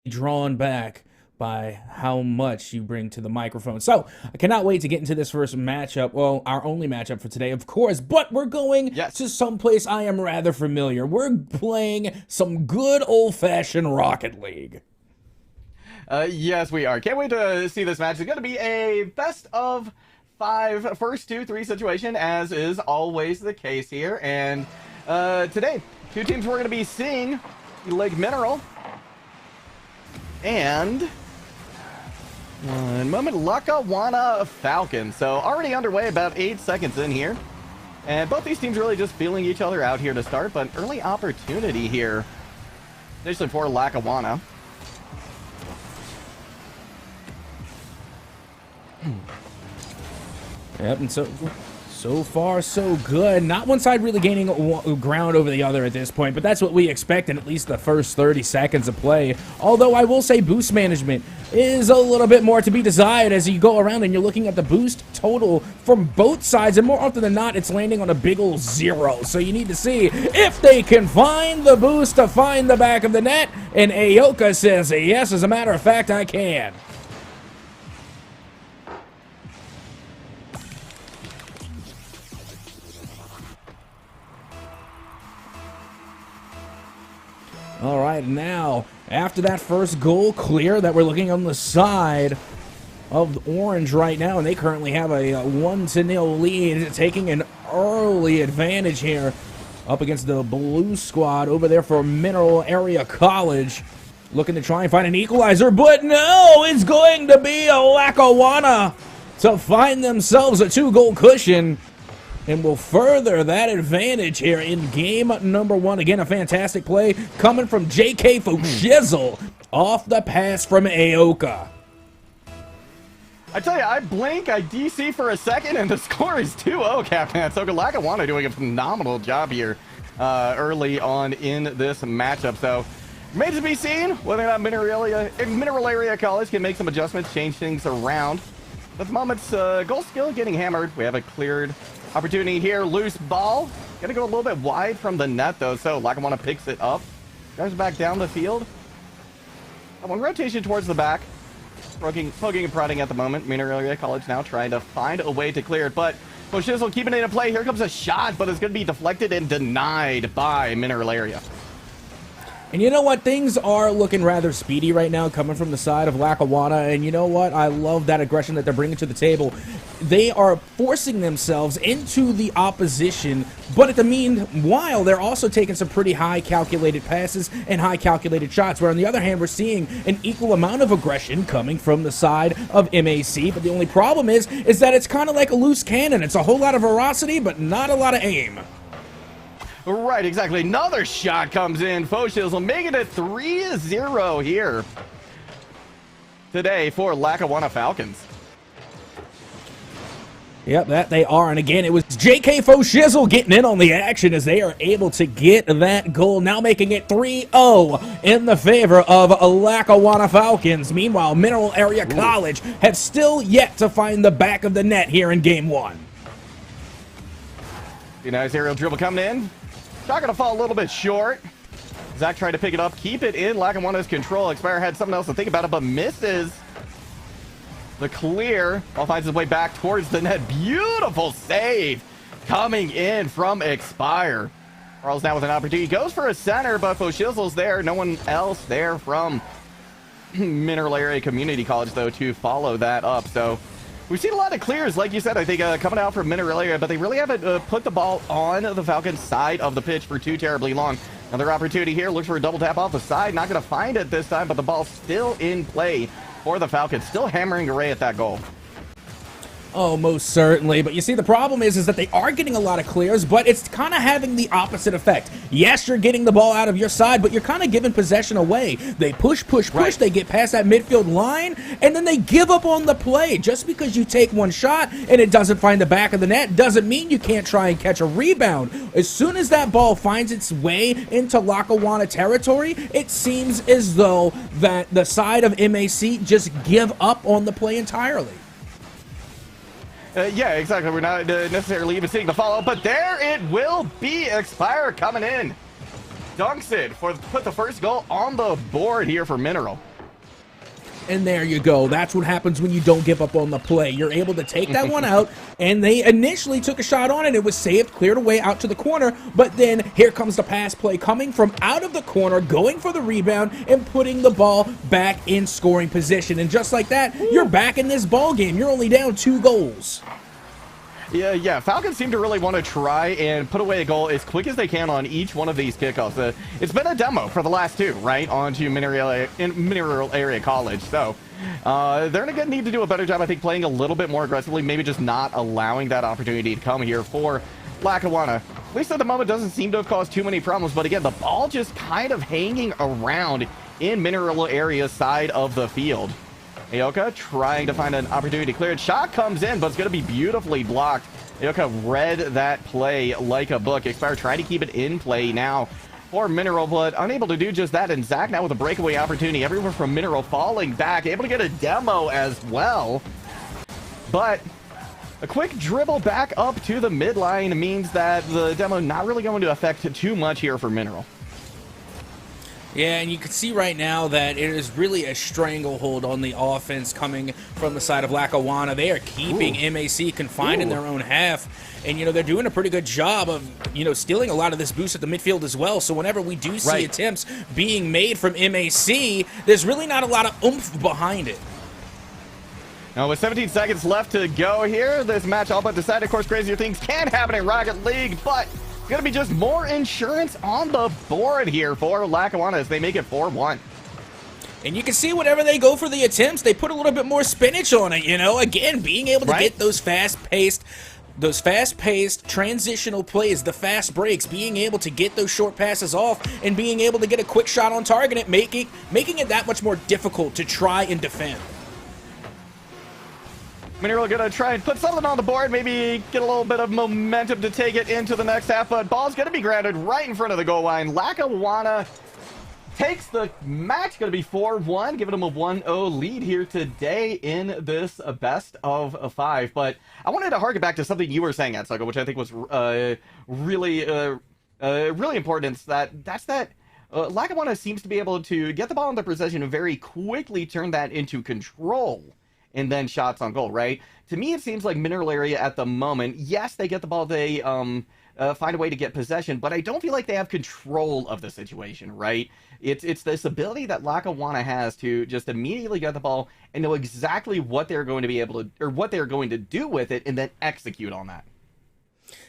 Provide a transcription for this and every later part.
drawn back by how much you bring to the microphone. So I cannot wait to get into this first matchup. Well, our only matchup for today, of course, but we're going to someplace I am rather familiar. We're playing some good old-fashioned Rocket League. Yes, we are. Can't wait to see this match. It's going to be a best of 5 first 2-3 situation, as is always the case here. And today, two teams we're going to be seeing, Lake Mineral and one moment, Lackawanna Falcons. So already underway, about 8 seconds in here. And both these teams really just feeling each other out here to start, but early opportunity here, initially for Lackawanna. Yep, and so far so good. Not one side really gaining ground over the other at this point, but that's what we expect in at least the first 30 seconds of play. Although I will say boost management is a little bit more to be desired as you go around and you're looking at the boost total from both sides, and more often than not, it's landing on a big ol' 0. So you need to see if they can find the boost to find the back of the net, and Aoka says, yes, as a matter of fact, I can. All right, now, after that first goal clear that we're looking on the side of Orange right now, and they currently have a 1-0 lead, taking an early advantage here up against the blue squad over there for Mineral Area College. Looking to try and find an equalizer, but no, it's going to be a Lackawanna to find themselves a 2-goal cushion. And will further that advantage here in game number 1. Again, a fantastic play coming from J.K. Foshizzle off the pass from Aoka. I tell you, I blink, I DC for a second, and the score is 2-0, Captain. So Lackawanna doing a phenomenal job here early on in this matchup. So remains to be seen whether or not Mineral Area College can make some adjustments, change things around. At the moment, goal skill getting hammered. We have a cleared opportunity here. Loose ball. Gonna go a little bit wide from the net, though, so Lackawanna picks it up. Drives back down the field. One rotation towards the back. Poking and prodding at the moment. Mineral Area College now trying to find a way to clear it, but Foshizzle keeping it in play. Here comes a shot, but it's going to be deflected and denied by Mineral Area. And you know what? Things are looking rather speedy right now coming from the side of Lackawanna. And you know what? I love that aggression that they're bringing to the table. They are forcing themselves into the opposition, but at the meanwhile, they're also taking some pretty high calculated passes and high calculated shots, where on the other hand, we're seeing an equal amount of aggression coming from the side of MAC. But the only problem is that it's kind of like a loose cannon. It's a whole lot of veracity, but not a lot of aim. Right, exactly. Another shot comes in. Foshizzle making it 3-0 here today for Lackawanna Falcons. Yep, that they are. And again, it was J.K. Foshizzle getting in on the action as they are able to get that goal, now making it 3-0 in the favor of Lackawanna Falcons. Meanwhile, Mineral Area College have still yet to find the back of the net here in game 1. Nice aerial dribble coming in. Shot gonna fall a little bit short. Zach tried to pick it up, keep it in Lackawanna's control. Expire had something else to think about it, but misses the clear. Ball finds his way back towards the net. Beautiful save coming in from Expire. Carl's now with an opportunity. Goes for a center, but Foshizzle's there. No one else there from Mineral Area Community College, though, to follow that up. So we've seen a lot of clears, like you said, I think, coming out from Mineral Area, but they really haven't put the ball on the Falcons' side of the pitch for too terribly long. Another opportunity here. Looks for a double tap off the side. Not going to find it this time, but the ball's still in play for the Falcons. Still hammering away at that goal. Oh, most certainly. But you see, the problem is that they are getting a lot of clears, but it's kind of having the opposite effect. Yes, you're getting the ball out of your side, but you're kind of giving possession away. They push, right. They get past that midfield line, and then they give up on the play. Just because you take one shot and it doesn't find the back of the net doesn't mean you can't try and catch a rebound. As soon as that ball finds its way into Lackawanna territory, it seems as though that the side of MAC just give up on the play entirely. Yeah, exactly. We're not necessarily even seeing the follow, but there it will be. Expire coming in. Dunks it put the first goal on the board here for Mineral. And there you go. That's what happens when you don't give up on the play. You're able to take that one out, and they initially took a shot on it. It was saved, cleared away out to the corner, but then here comes the pass play coming from out of the corner, going for the rebound, and putting the ball back in scoring position. And just like that, you're back in this ball game. You're only down 2 goals. Yeah, Falcons seem to really want to try and put away a goal as quick as they can on each one of these kickoffs. It's been a demo for the last 2, right, onto Mineral Area College. So they're going to need to do a better job, I think, playing a little bit more aggressively, maybe just not allowing that opportunity to come here for Lackawanna. At least at the moment, doesn't seem to have caused too many problems. But again, the ball just kind of hanging around in Mineral Area side of the field. Aoka trying to find an opportunity to clear it. Shot comes in, but it's going to be beautifully blocked. Aoka read that play like a book. Expire trying to keep it in play now for Mineral, but unable to do just that. And Zach now with a breakaway opportunity. Everywhere from Mineral falling back. Able to get a demo as well. But a quick dribble back up to the midline means that the demo not really going to affect too much here for Mineral. Yeah, and you can see right now that it is really a stranglehold on the offense coming from the side of Lackawanna. They are keeping MAC confined in their own half. And, you know, they're doing a pretty good job of, you know, stealing a lot of this boost at the midfield as well. So whenever we do see attempts being made from MAC, there's really not a lot of oomph behind it. Now, with 17 seconds left to go here, this match all but decided. Of course, crazier things can happen in Rocket League, but it's going to be just more insurance on the board here for Lackawanna as they make it 4-1. And you can see whenever they go for the attempts, they put a little bit more spinach on it, you know? Again, being able to get those fast-paced transitional plays, the fast breaks, being able to get those short passes off and being able to get a quick shot on target, and making it that much more difficult to try and defend. Mineral gonna try and put something on the board, maybe get a little bit of momentum to take it into the next half, but ball's gonna be grounded right in front of the goal line. Lackawanna takes the match, gonna be 4-1, giving them a 1-0 lead here today in this best of 5. But I wanted to harken back to something you were saying, Atsuko, which I think was really important. That's that Lackawanna seems to be able to get the ball into possession and very quickly turn that into control. And then shots on goal, right? To me, it seems like Mineral Area at the moment, yes, they get the ball, they find a way to get possession, but I don't feel like they have control of the situation, right? It's this ability that Lackawanna has to just immediately get the ball and know exactly what they're going to be able to, or what they're going to do with it, and then execute on that.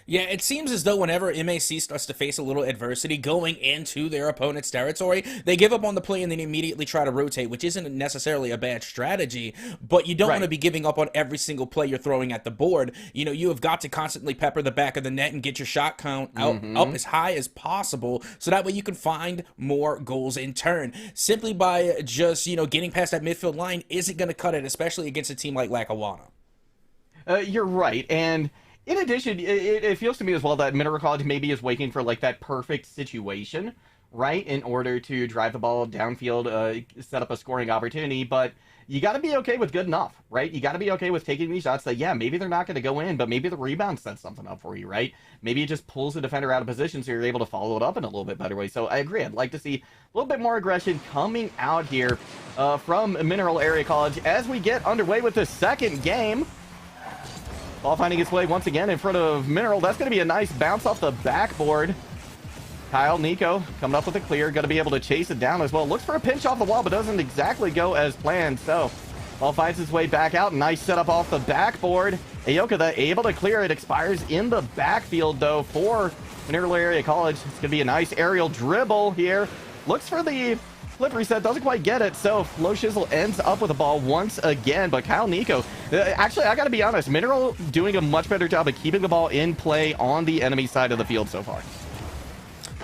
Yeah, it seems as though whenever MAC starts to face a little adversity going into their opponent's territory, they give up on the play and then immediately try to rotate, which isn't necessarily a bad strategy, but you don't want to be giving up on every single play you're throwing at the board. You know, you have got to constantly pepper the back of the net and get your shot count up as high as possible, so that way you can find more goals in turn. Simply by just, you know, getting past that midfield line isn't going to cut it, especially against a team like Lackawanna. You're right, and in addition, it feels to me as well that Mineral College maybe is waiting for like that perfect situation, right, in order to drive the ball downfield, set up a scoring opportunity. But you got to be okay with good enough, right? You got to be okay with taking these shots that, yeah, maybe they're not going to go in, but maybe the rebound sets something up for you, right? Maybe it just pulls the defender out of position so you're able to follow it up in a little bit better way. So I agree. I'd like to see a little bit more aggression coming out here from Mineral Area College as we get underway with the second game. Ball finding its way once again in front of Mineral. That's going to be a nice bounce off the backboard. Kyle Nico coming up with a clear. Going to be able to chase it down as well. Looks for a pinch off the wall, but doesn't exactly go as planned. So ball finds its way back out. Nice setup off the backboard. Aoka able to clear it. Expires in the backfield, though, for Mineral Area College. It's going to be a nice aerial dribble here. Looks for the flip reset, doesn't quite get it, so Flo Shizzle ends up with the ball once again. But Kyle Nico, actually, I gotta be honest, Mineral doing a much better job of keeping the ball in play on the enemy side of the field so far.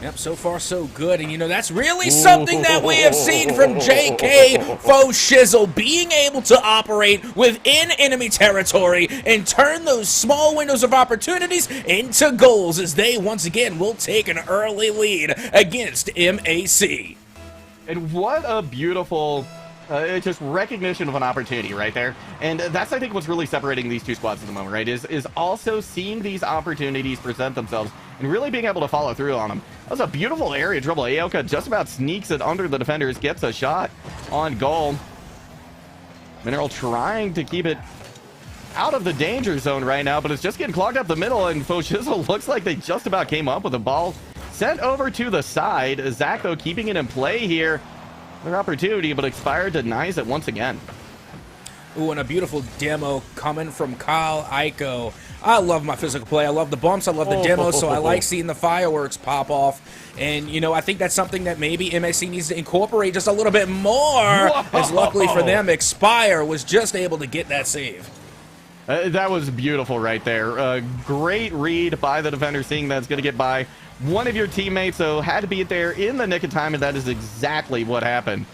Yep, so far so good, and you know, that's really something that we have seen from JK Flo Shizzle, being able to operate within enemy territory and turn those small windows of opportunities into goals, as they once again will take an early lead against MAC. And what a beautiful just recognition of an opportunity right there. And that's, I think, what's really separating these two squads at the moment, right? Is also seeing these opportunities present themselves and really being able to follow through on them. That was a beautiful area dribble. Aoka just about sneaks it under the defenders, gets a shot on goal. Mineral trying to keep it out of the danger zone right now, but it's just getting clogged up the middle, and Foshizzle looks like they just about came up with the ball. Sent over to the side. Zach, though, keeping it in play here. Their opportunity, but Expire denies it once again. Ooh, and a beautiful demo coming from Kyle Aiko. I love my physical play. I love the bumps. I love the demos, so I like seeing the fireworks pop off. And, you know, I think that's something that maybe MAC needs to incorporate just a little bit more. As luckily for them, Expire was just able to get that save. That was beautiful right there. Great read by the defender, seeing that's going to get by one of your teammates, so had to be there in the nick of time, and that is exactly what happened.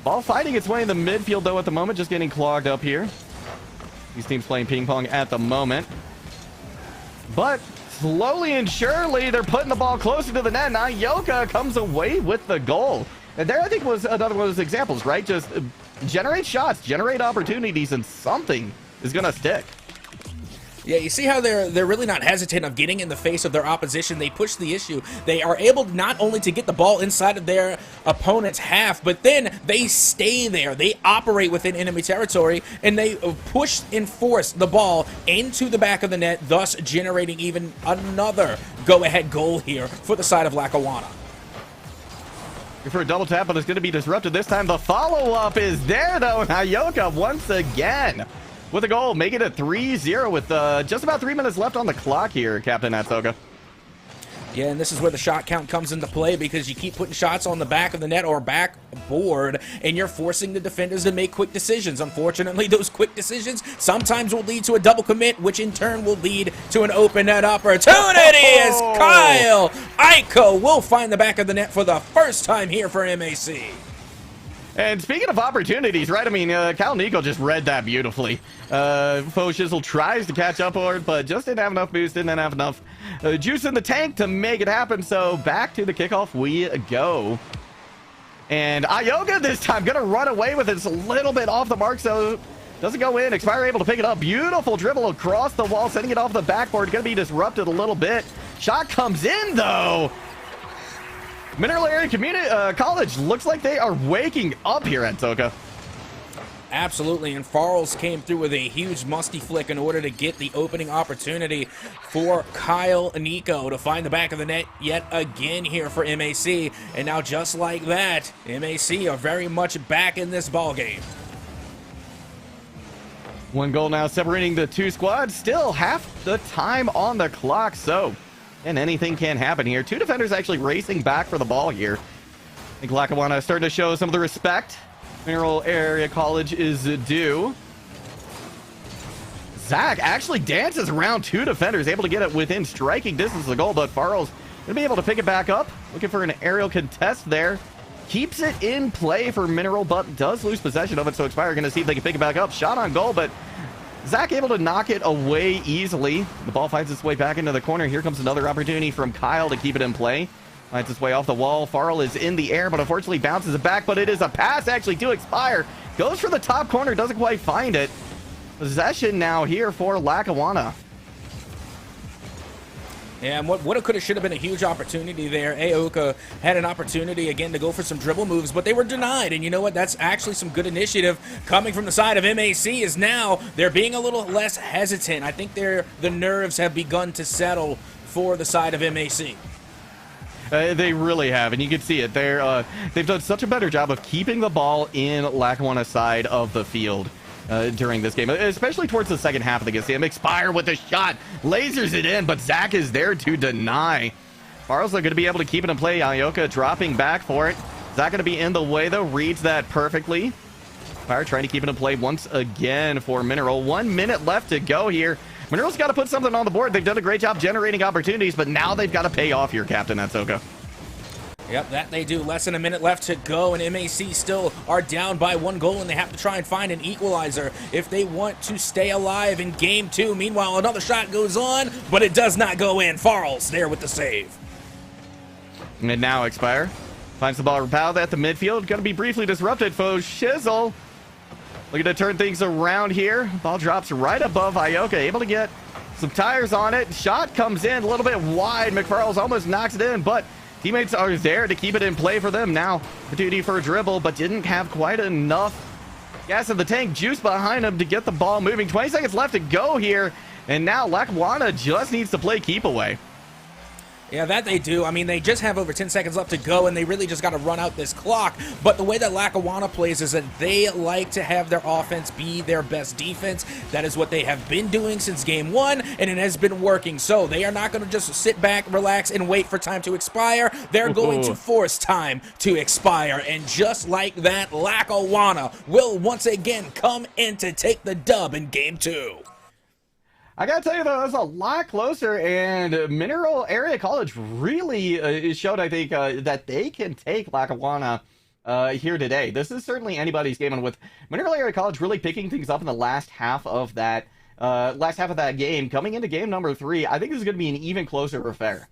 Ball fighting its way in the midfield, though, at the moment, just getting clogged up here. These teams playing ping pong at the moment. But slowly and surely, they're putting the ball closer to the net. Now Yoka comes away with the goal. And there, I think, was another one of those examples, right? Just generate shots, generate opportunities, and something is going to stick. Yeah, you see how they're really not hesitant of getting in the face of their opposition. They push the issue. They are able not only to get the ball inside of their opponent's half, but then they stay there. They operate within enemy territory, and they push and force the ball into the back of the net, thus generating even another go-ahead goal here for the side of Lackawanna. For a double tap, but it's going to be disrupted this time. The follow-up is there, though, and Ayoka once again with a goal, making it 3-0 with just about 3 minutes left on the clock here, Captain Atsoka. Yeah, and this is where the shot count comes into play, because you keep putting shots on the back of the net or backboard, and you're forcing the defenders to make quick decisions. Unfortunately, those quick decisions sometimes will lead to a double commit, which in turn will lead to an open net opportunity as Kyle Aiko will find the back of the net for the first time here for MAC. And speaking of opportunities, right? I mean, Cal Nico just read that beautifully. Foshizzle tries to catch up on it, but just didn't have enough boost, didn't have enough juice in the tank to make it happen. So back to the kickoff we go. And Ayoka this time gonna run away with it. It's a little bit off the mark, so doesn't go in. Expire able to pick it up. Beautiful dribble across the wall, sending it off the backboard. Gonna be disrupted a little bit. Shot comes in, though. Mineral Area Community College looks like they are waking up here at Toka. Absolutely, and Farrells came through with a huge musty flick in order to get the opening opportunity for Kyle Nico to find the back of the net yet again here for MAC. And now just like that, MAC are very much back in this ballgame. One goal now separating the two squads. Still half the time on the clock, so and anything can happen here. Two defenders actually racing back for the ball here. I think Lackawanna is starting to show some of the respect Mineral Area College is due. Zach actually dances around two defenders, able to get it within striking distance of the goal, but Farrell's going to be able to pick it back up. Looking for an aerial contest there. Keeps it in play for Mineral, but does lose possession of it, so Expire going to see if they can pick it back up. Shot on goal, but Zach able to knock it away easily. The ball finds its way back into the corner. Here comes another opportunity from Kyle to keep it in play. Finds its way off the wall. Farrell is in the air, but unfortunately bounces it back, but it is a pass actually to Expire. Goes for the top corner, doesn't quite find it. Possession now here for Lackawanna. Yeah, and what could have should have been a huge opportunity there. Aoka had an opportunity again to go for some dribble moves, but they were denied. And you know what? That's actually some good initiative coming from the side of MAC. Is now they're being a little less hesitant. I think the nerves have begun to settle for the side of MAC. They really have, and you can see it. They've done such a better job of keeping the ball in Lackawanna's side of the field during this game, especially towards the second half of the game. See him Expire with a shot, lasers it in, but Zach is there to deny. Farrell's going to be able to keep it in play. Ayoka dropping back for it. Zach going to be in the way, though. Reads that perfectly. Fire trying to keep it in play once again for Mineral. 1 minute left to go here. Mineral's got to put something on the board. They've done a great job generating opportunities, but now they've got to pay off here, Captain Atsoka. Yep, that they do. Less than a minute left to go, and MAC still are down by 1 goal, and they have to try and find an equalizer if they want to stay alive in game 2. Meanwhile, another shot goes on, but it does not go in. Farrell's there with the save. And now Expire finds the ball repelled at the midfield. Going to be briefly disrupted. Foshizzle looking to turn things around here. Ball drops right above Ayoka, able to get some tires on it. Shot comes in a little bit wide. McFarrell's almost knocks it in, but teammates are there to keep it in play for them. Now opportunity for a dribble, but didn't have quite enough gas in the tank, juice behind him to get the ball moving. 20 seconds left to go here, and now Lackawanna just needs to play keep away. Yeah, that they do. I mean, they just have over 10 seconds left to go, and they really just got to run out this clock. But the way that Lackawanna plays is that they like to have their offense be their best defense. That is what they have been doing since game one, and it has been working. So they are not going to just sit back, relax, and wait for time to expire. They're going to force time to expire. And just like that, Lackawanna will once again come in to take the dub in game two. I gotta tell you, though, it was a lot closer, and Mineral Area College really showed, I think, that they can take Lackawanna here today. This is certainly anybody's game, and with Mineral Area College really picking things up in the last half of that game, coming into game number 3, I think this is going to be an even closer affair.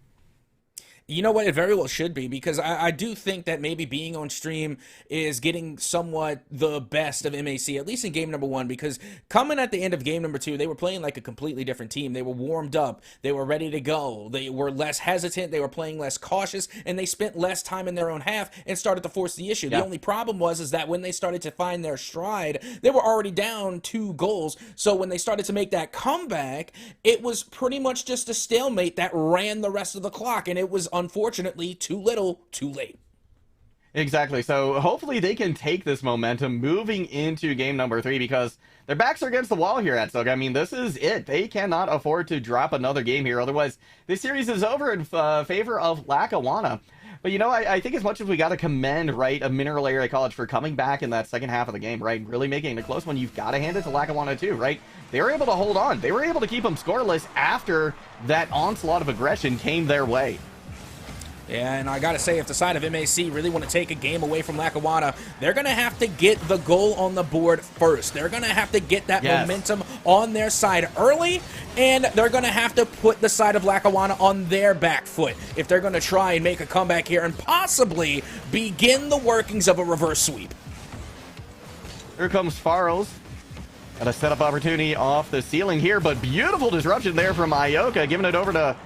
You know what? It very well should be, because I do think that maybe being on stream is getting somewhat the best of MAC, at least in game number 1, because coming at the end of game number 2, they were playing like a completely different team. They were warmed up. They were ready to go. They were less hesitant. They were playing less cautious, and they spent less time in their own half and started to force the issue. Yeah. The only problem is that when they started to find their stride, they were already down 2 goals. So when they started to make that comeback, it was pretty much just a stalemate that ran the rest of the clock, and it was unfortunately too little, too late. Exactly. So hopefully they can take this momentum moving into game number 3, because their backs are against the wall here at Stoke. I mean, this is it. They cannot afford to drop another game here. Otherwise, this series is over in favor of Lackawanna. But, you know, I think as much as we got to commend, right, a Mineral Area College for coming back in that second half of the game, right, really making it a close one, you've got to hand it to Lackawanna too, right? They were able to hold on. They were able to keep them scoreless after that onslaught of aggression came their way. Yeah, and I gotta say, if the side of MAC really want to take a game away from Lackawanna, they're gonna have to get the goal on the board first. They're gonna have to get that momentum on their side early, and they're gonna have to put the side of Lackawanna on their back foot if they're gonna try and make a comeback here and possibly begin the workings of a reverse sweep. Here comes Farrells. Got a setup opportunity off the ceiling here, but beautiful disruption there from Ioka, giving it over to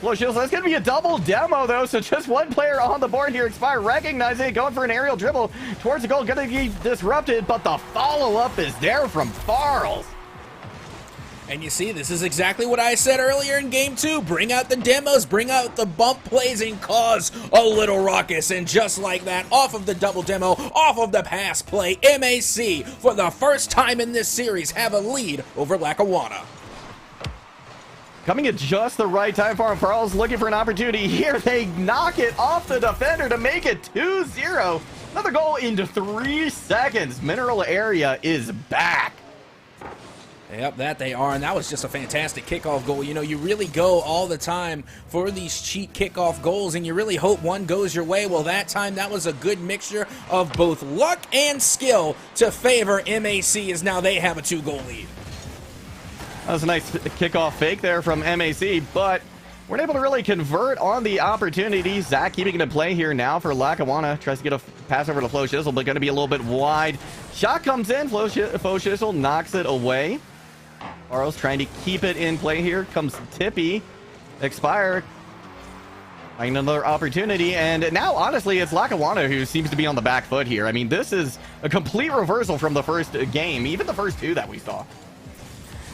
Flo Shields. That's going to be a double demo, though, so just one player on the board here. Expire recognizing it, going for an aerial dribble towards the goal. Going to be disrupted, but the follow-up is there from Farrells. And you see, this is exactly what I said earlier in game 2. Bring out the demos, bring out the bump plays, and cause a little ruckus. And just like that, off of the double demo, off of the pass play, MAC, for the first time in this series, have a lead over Lackawanna. Coming at just the right time for him. Farrell's looking for an opportunity here. They knock it off the defender to make it 2-0. Another goal into 3 seconds. Mineral Area is back. Yep, that they are, and that was just a fantastic kickoff goal. You know, you really go all the time for these cheap kickoff goals, and you really hope one goes your way. Well, that time, that was a good mixture of both luck and skill to favor MAC, as now they have a 2-goal lead. That was a nice kickoff fake there from MAC, but weren't able to really convert on the opportunity. Zach keeping it in play here now for Lackawanna. Tries to get a pass over to Flo Shizzle, but going to be a little bit wide. Shot comes in. Flo Shizzle knocks it away. Farrell's trying to keep it in play here. Comes Tippy. Expire. Finding another opportunity, and now, honestly, it's Lackawanna who seems to be on the back foot here. I mean, this is a complete reversal from the first game, even the first 2 that we saw.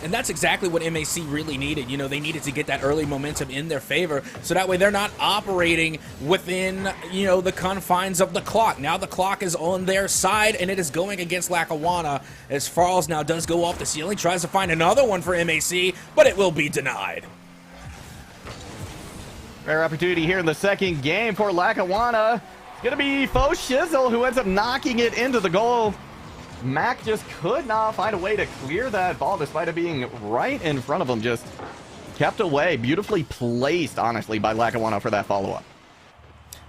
And that's exactly what MAC really needed. You know, they needed to get that early momentum in their favor, so that way they're not operating within, you know, the confines of the clock. Now the clock is on their side, and it is going against Lackawanna, as Farrells now does go off the ceiling, tries to find another one for MAC, but it will be denied. Rare opportunity here in the second game for Lackawanna. It's going to be Fo Shizzle who ends up knocking it into the goal. Mac just could not find a way to clear that ball despite it being right in front of him. Just kept away. Beautifully placed, honestly, by Lackawanna for that follow-up.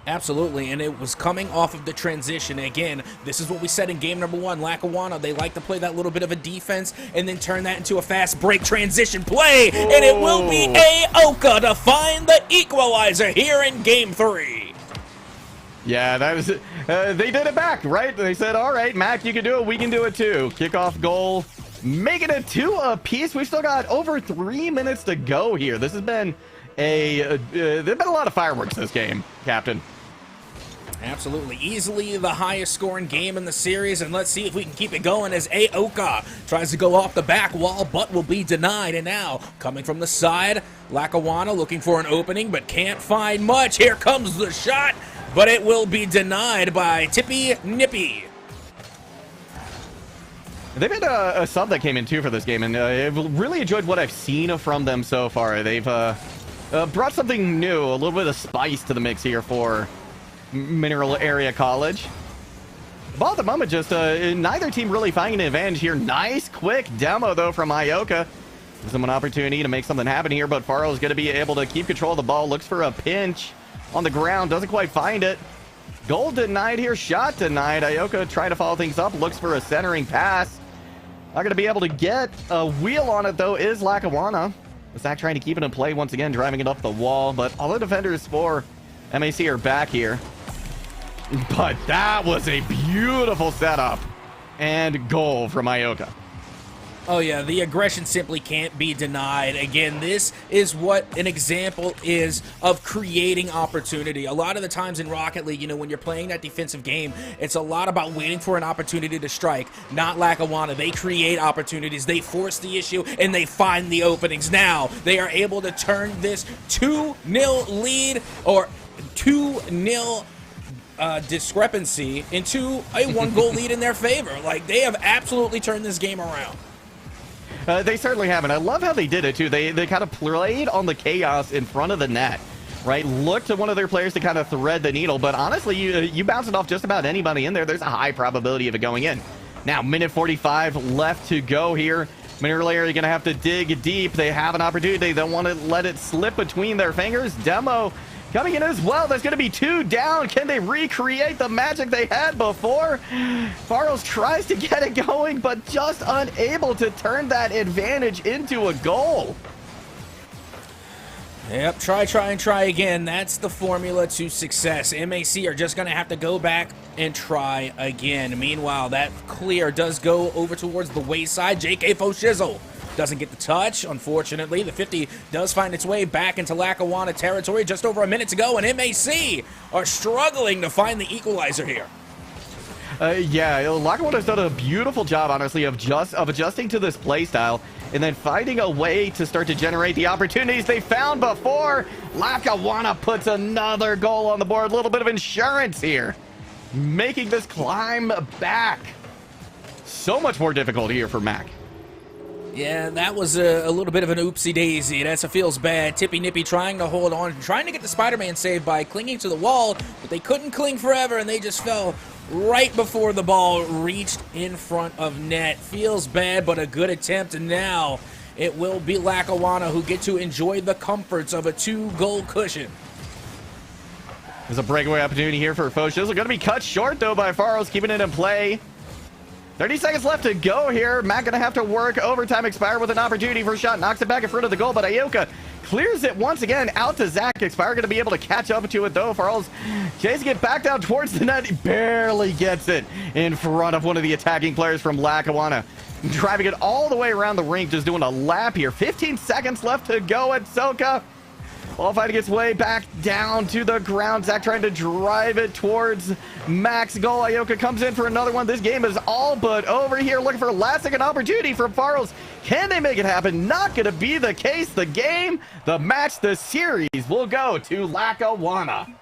Absolutely, and it was coming off of the transition. Again, this is what we said in game number 1. Lackawanna, they like to play that little bit of a defense and then turn that into a fast break transition play. And it will be Aoka to find the equalizer here in game 3. Yeah, that was they did it back, right? They said, all right, Mac, you can do it. We can do it too. Kickoff goal, making it 2 apiece. We've still got over 3 minutes to go here. This has been there've been a lot of fireworks this game, Captain. Absolutely. Easily the highest scoring game in the series, and let's see if we can keep it going as Aoka tries to go off the back wall, but will be denied. And now, coming from the side, Lackawanna looking for an opening, but can't find much. Here comes the shot, but it will be denied by Tippy Nippy. They've had a sub that came in too for this game, and I've really enjoyed what I've seen from them so far. They've brought something new, a little bit of spice to the mix here for Mineral Area College. The ball at the moment, just neither team really finding an advantage here. Nice quick demo though from Ioka. Gives them an opportunity to make something happen here, but Faro is going to be able to keep control of the ball. Looks for a pinch on the ground, doesn't quite find it. Goal denied here, shot denied. Ioka trying to follow things up, looks for a centering pass. Not going to be able to get a wheel on it though is Lackawanna. Zach trying to keep it in play once again, driving it up the wall, but all the defenders for MAC are back here. But that was a beautiful setup and goal from Ioka. Oh yeah, the aggression simply can't be denied. Again, this is what an example is of creating opportunity. A lot of the times in Rocket League, you know, when you're playing that defensive game, it's a lot about waiting for an opportunity to strike. Not Lackawanna. They create opportunities, they force the issue, and they find the openings. Now, they are able to turn this 2-0 lead, or 2-0 discrepancy into a 1-goal lead in their favor. Like, they have absolutely turned this game around. They certainly have, and I love how they did it too. They kind of played on the chaos in front of the net, right? Looked to one of their players to kind of thread the needle, but honestly, you bounce it off just about anybody in there. There's a high probability of it going in. Now, minute 45 left to go here. Mineral Area going to have to dig deep. They have an opportunity. They don't want to let it slip between their fingers. Demo coming in as well. There's going to be 2 down. Can they recreate the magic they had before? Faros tries to get it going, but just unable to turn that advantage into a goal. Yep, try again. That's the formula to success. MAC are just going to have to go back and try again. Meanwhile, that clear does go over towards the wayside. JK Foshizzle doesn't get the touch, unfortunately. The 50 does find its way back into Lackawanna territory just over a minute to go, and MAC are struggling to find the equalizer here. Yeah, Lackawanna's done a beautiful job, honestly, of adjusting to this play style and then finding a way to start to generate the opportunities they found before. Lackawanna puts another goal on the board. A little bit of insurance here, making this climb back so much more difficult here for Mac. Yeah, that was a little bit of an oopsie daisy. That feels bad. Tippy Nippy trying to hold on, trying to get the Spider-Man save by clinging to the wall, but they couldn't cling forever, and they just fell right before the ball reached in front of net. Feels bad, but a good attempt, and now it will be Lackawanna who get to enjoy the comforts of a 2-goal cushion. There's a breakaway opportunity here for Foshizzle. Going to be cut short, though, by Faros, keeping it in play. 30 seconds left to go here. Matt gonna have to work overtime. Expire with an opportunity for a shot. Knocks it back in front of the goal, but Ioka clears it once again out to Zach. Expire gonna be able to catch up to it though. Farrell's chasing it back down towards the net. He barely gets it in front of one of the attacking players from Lackawanna. Driving it all the way around the rink, just doing a lap here. 15 seconds left to go at Soka. Ball fighting its way back down to the ground. Zach trying to drive it towards Max goal. Ioka comes in for another one. This game is all but over here. Looking for a last-second opportunity from Faros. Can they make it happen? Not going to be the case. The game, the match, the series will go to Lackawanna.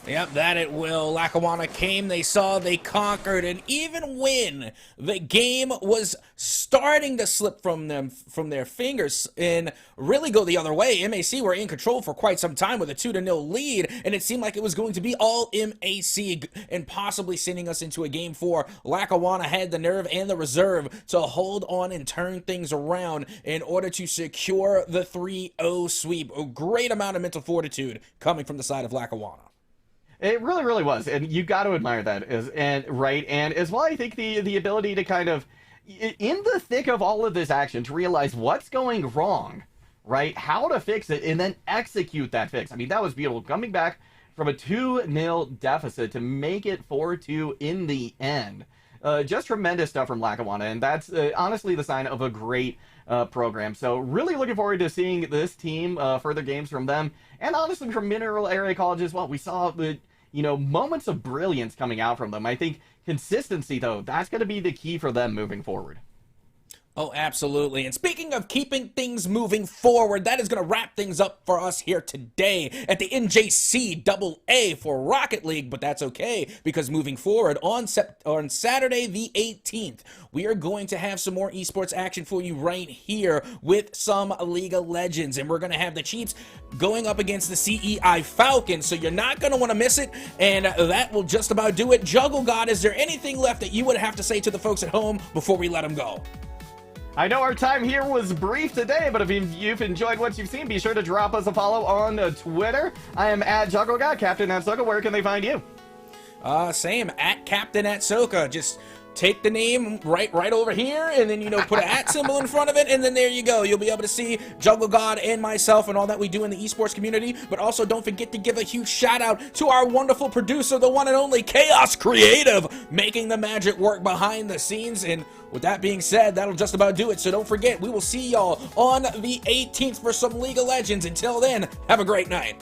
Yep, that it will. Lackawanna came, they saw, they conquered, and even when the game was starting to slip from their fingers and really go the other way, MAC were in control for quite some time with a 2-0 lead, and it seemed like it was going to be all MAC and possibly sending us into a Game 4. Lackawanna had the nerve and the reserve to hold on and turn things around in order to secure the 3-0 sweep. A great amount of mental fortitude coming from the side of Lackawanna. It really, really was, and you got to admire that, and as well, I think the ability to kind of, in the thick of all of this action, to realize what's going wrong, right? How to fix it, and then execute that fix. I mean, that was beautiful. Coming back from a 2-0 deficit to make it 4-2 in the end. Just tremendous stuff from Lackawanna, and that's honestly the sign of a great program. So really looking forward to seeing this team, further games from them, and honestly from Mineral Area College as well. We saw moments of brilliance coming out from them. I think consistency, though, that's going to be the key for them moving forward. Oh, absolutely. And speaking of keeping things moving forward, that is going to wrap things up for us here today at the NJCAA for Rocket League, but that's okay because moving forward on Saturday the 18th, we are going to have some more esports action for you right here with some League of Legends, and we're going to have the Chiefs going up against the CEI Falcons, so you're not going to want to miss it, and that will just about do it. Juggle God, is there anything left that you would have to say to the folks at home before we let them go? I know our time here was brief today, but if you've enjoyed what you've seen, be sure to drop us a follow on Twitter. I am at JuggleGod, Captain at Soka. Where can they find you? Same, at Captain at Soka. Just take the name right over here, and then, put an at symbol in front of it, and then there you go. You'll be able to see Juggle God and myself and all that we do in the esports community. But also don't forget to give a huge shout out to our wonderful producer, the one and only Chaos Creative, making the magic work behind the scenes. And with that being said, that'll just about do it. So don't forget, we will see y'all on the 18th for some League of Legends. Until then, have a great night.